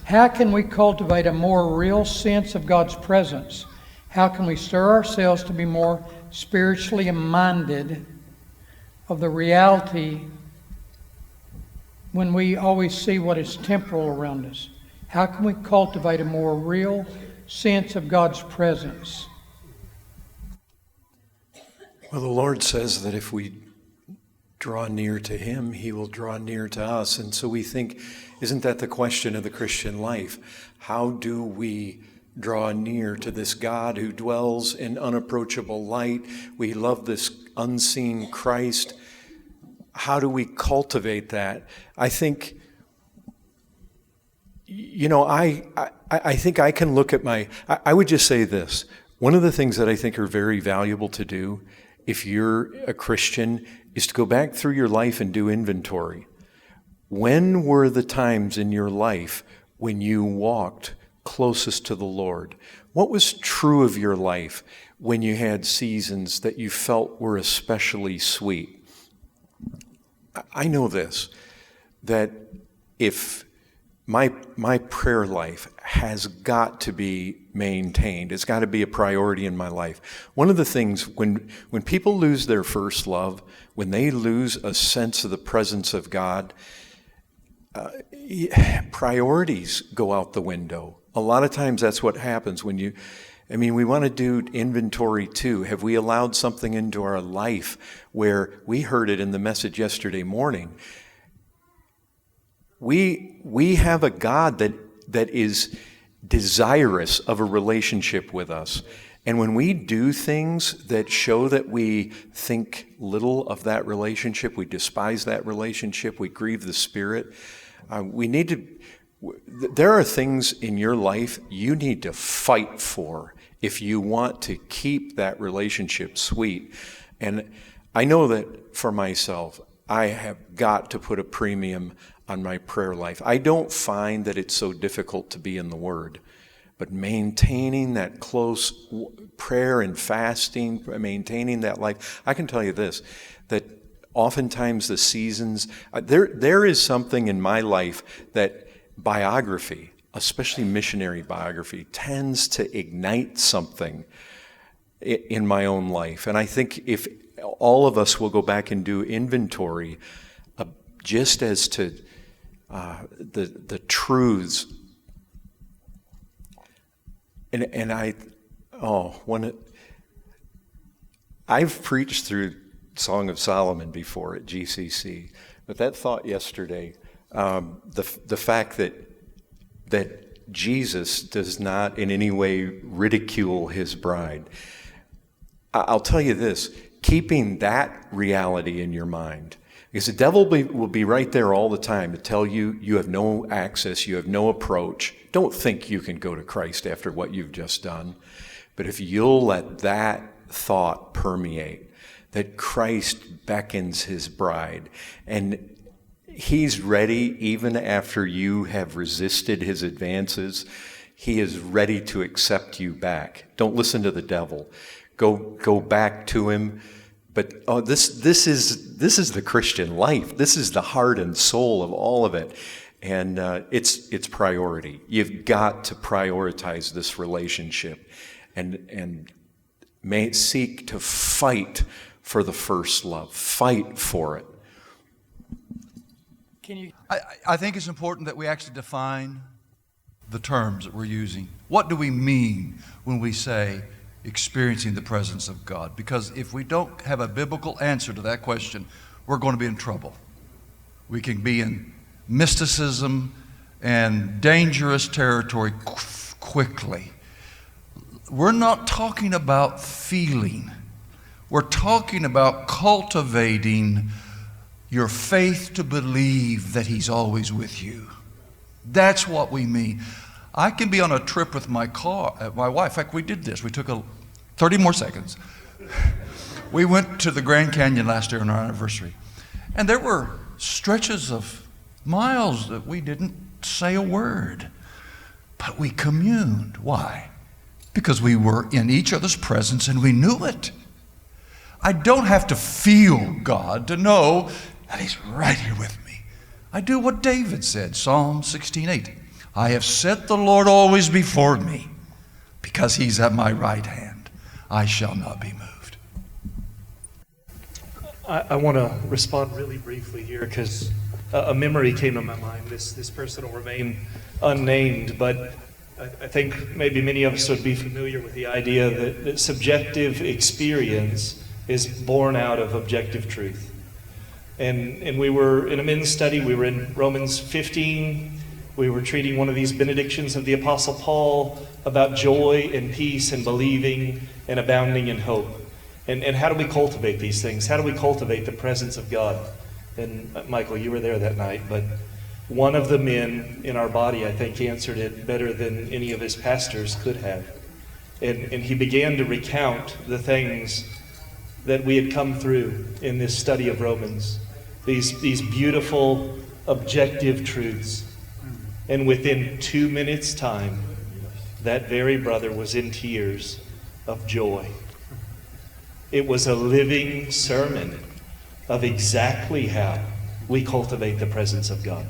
How can we cultivate a more real sense of God's presence? How can we stir ourselves to be more spiritually minded of the reality when we always see what is temporal around us? How can we cultivate a more real sense of God's presence? Well, the Lord says that if we draw near to Him, He will draw near to us. And so we think, isn't that the question of the Christian life? How do we draw near to this God who dwells in unapproachable light? We love this unseen Christ. How do we cultivate that? I think, I think I can look at I would just say this. One of the things that I think are very valuable to do if you're a Christian is to go back through your life and do inventory. When were the times in your life when you walked closest to the Lord? What was true of your life when you had seasons that you felt were especially sweet? I know this, that if my prayer life has got to be maintained. It's got to be a priority in my life. One of the things, when people lose their first love, when they lose a sense of the presence of God, priorities go out the window. A lot of times that's what happens when we want to do inventory too. Have we allowed something into our life where we heard it in the message yesterday morning? We have a God that is desirous of a relationship with us. And when we do things that show that we think little of that relationship, we despise that relationship, we grieve the Spirit, there are things in your life you need to fight for if you want to keep that relationship sweet. And I know that for myself, I have got to put a premium on my prayer life. I don't find that it's so difficult to be in the Word, but maintaining that close prayer and fasting, maintaining that life. I can tell you this, that oftentimes the seasons, there is something in my life that biography, especially missionary biography, tends to ignite something in my own life. And I think if all of us will go back and do inventory, just as to the truths. I've preached through Song of Solomon before at GCC, but that thought yesterday, the fact that Jesus does not in any way ridicule his bride. I'll tell you this, keeping that reality in your mind, because the devil will be right there all the time to tell you you have no access, you have no approach. Don't think you can go to Christ after what you've just done. But if you'll let that thought permeate, that Christ beckons his bride, and he's ready even after you have resisted his advances, he is ready to accept you back. Don't listen to the devil. Go back to him. But this is the Christian life. This is the heart and soul of all of it, and it's priority. You've got to prioritize this relationship, and seek to fight for the first love. Fight for it. I think it's important that we actually define the terms that we're using. What do we mean when we say experiencing the presence of God? Because if we don't have a biblical answer to that question, we're going to be in trouble. We can be in mysticism and dangerous territory quickly. We're not talking about feeling. We're talking about cultivating your faith to believe that He's always with you. That's what we mean. I can be on a trip with my wife. In fact, we did this. We took 30 more seconds. We went to the Grand Canyon last year on our anniversary. And there were stretches of miles that we didn't say a word. But we communed. Why? Because we were in each other's presence and we knew it. I don't have to feel God to know that He's right here with me. I do what David said, Psalm 16:8. I have set the Lord always before me. Because he's at my right hand, I shall not be moved. I want to respond really briefly here because a memory came to my mind. This person will remain unnamed, but I think maybe many of us would be familiar with the idea that subjective experience is born out of objective truth. And we were in a men's study, we were in Romans 15. We were treating one of these benedictions of the Apostle Paul about joy and peace and believing and abounding in hope. And how do we cultivate these things? How do we cultivate the presence of God? And Michael, you were there that night, but one of the men in our body, I think, answered it better than any of his pastors could have. And he began to recount the things that we had come through in this study of Romans, these beautiful, objective truths. And within 2 minutes' time, that very brother was in tears of joy. It was a living sermon of exactly how we cultivate the presence of God.